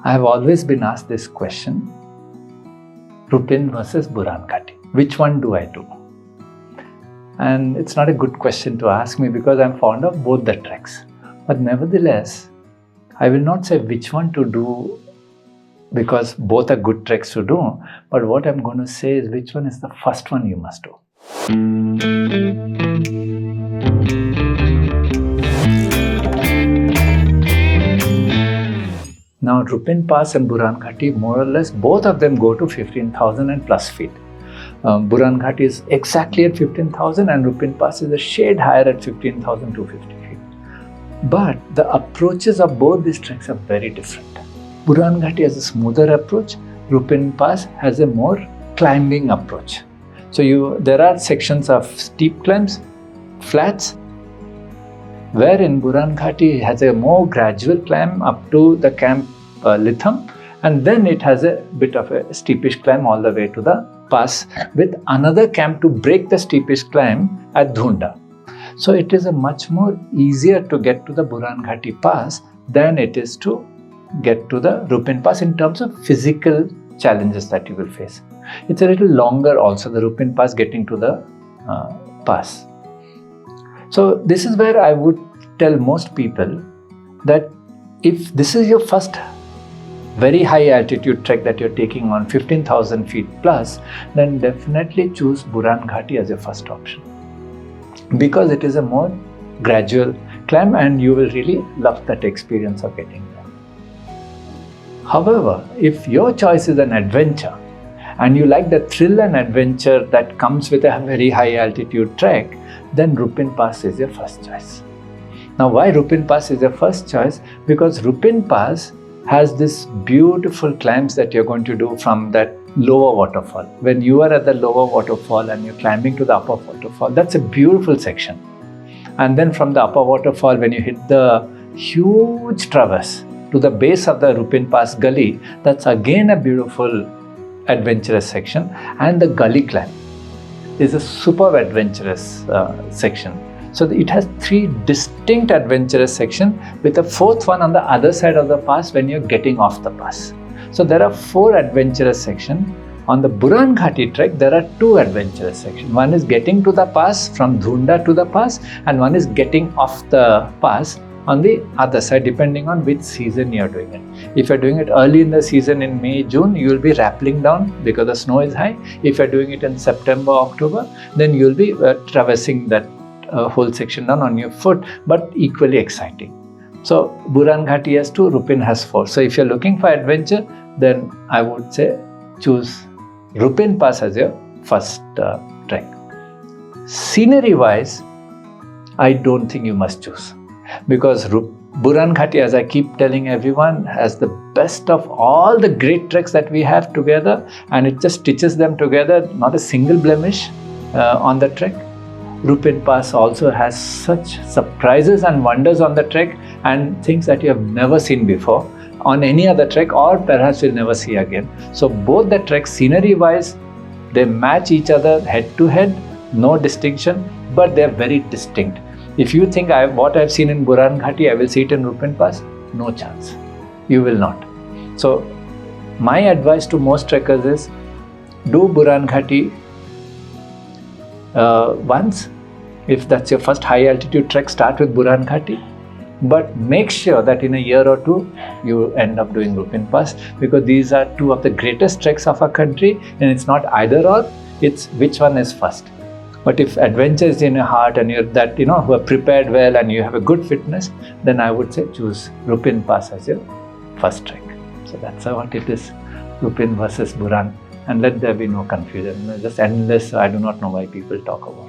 I have always been asked this question, Rupin versus Buran Ghati. Which one do I do? And it's not a good question to ask me because I'm fond of both the treks. But nevertheless, I will not say which one to do because both are good treks to do. But what I'm going to say is which one is the first one you must do. Now, Rupin Pass and Buran Ghati, more or less, both of them go to 15,000 and plus feet. Buran Ghati is exactly at 15,000 and Rupin Pass is a shade higher at 15,250 feet. But the approaches of both these treks are very different. Buran Ghati has a smoother approach. Rupin Pass has a more climbing approach. So there are sections of steep climbs, flats, wherein Buran Ghati has a more gradual climb up to the camp Litham, and then it has a bit of a steepish climb all the way to the pass with another camp to break the steepish climb at Dhunda. So it is a much more easier to get to the Buran Ghati Pass than it is to get to the Rupin Pass in terms of physical challenges that you will face. It's a little longer also, the Rupin Pass getting to the pass. So this is where I would tell most people that if this is your first very high altitude trek that you're taking on 15,000 feet plus, then definitely choose Buran Ghati as your first option because it is a more gradual climb and you will really love that experience of getting there. However, if your choice is an adventure and you like the thrill and adventure that comes with a very high altitude trek, then Rupin Pass is your first choice. Now, why Rupin Pass is your first choice? Because Rupin Pass has this beautiful climbs that you're going to do from that lower waterfall. When you are at the lower waterfall and you're climbing to the upper waterfall, that's a beautiful section. And then from the upper waterfall, when you hit the huge traverse to the base of the Rupin Pass gully, that's again a beautiful adventurous section. And the gully climb is a superb adventurous section. So it has three distinct adventurous sections with a fourth one on the other side of the pass when you're getting off the pass. So there are four adventurous sections. On the Buran Ghati trek, there are two adventurous sections. One is getting to the pass from Dhunda to the pass and one is getting off the pass on the other side, depending on which season you're doing it. If you're doing it early in the season in May, June, you will be rappelling down because the snow is high. If you're doing it in September, October, then you'll be traversing that whole section down on your foot, but equally exciting. So Buran Ghati has 2, Rupin has 4. So if you're looking for adventure, then I would say choose Rupin Pass as your first trek. Scenery wise, I don't think you must choose because Buran Ghati, as I keep telling everyone, has the best of all the great treks that we have together, and it just stitches them together, not a single blemish on the trek. Rupin Pass also has such surprises and wonders on the trek and things that you have never seen before on any other trek or perhaps will never see again. So both the treks, scenery wise, they match each other head to head, no distinction, but they're very distinct. If you think what I've seen in Buran Ghati, I will see it in Rupin Pass, no chance. You will not. So my advice to most trekkers is do Buran Ghati once. If that's your first high altitude trek, start with Buran Ghati, but make sure that in a year or two you end up doing Rupin Pass because these are two of the greatest treks of our country and it's not either or, it's which one is first. But if adventure is in your heart and you're that, who are prepared well and you have a good fitness, then I would say choose Rupin Pass as your first trek. So that's what it is, Rupin versus Buran. And let there be no confusion. Just endless, I do not know why people talk about it.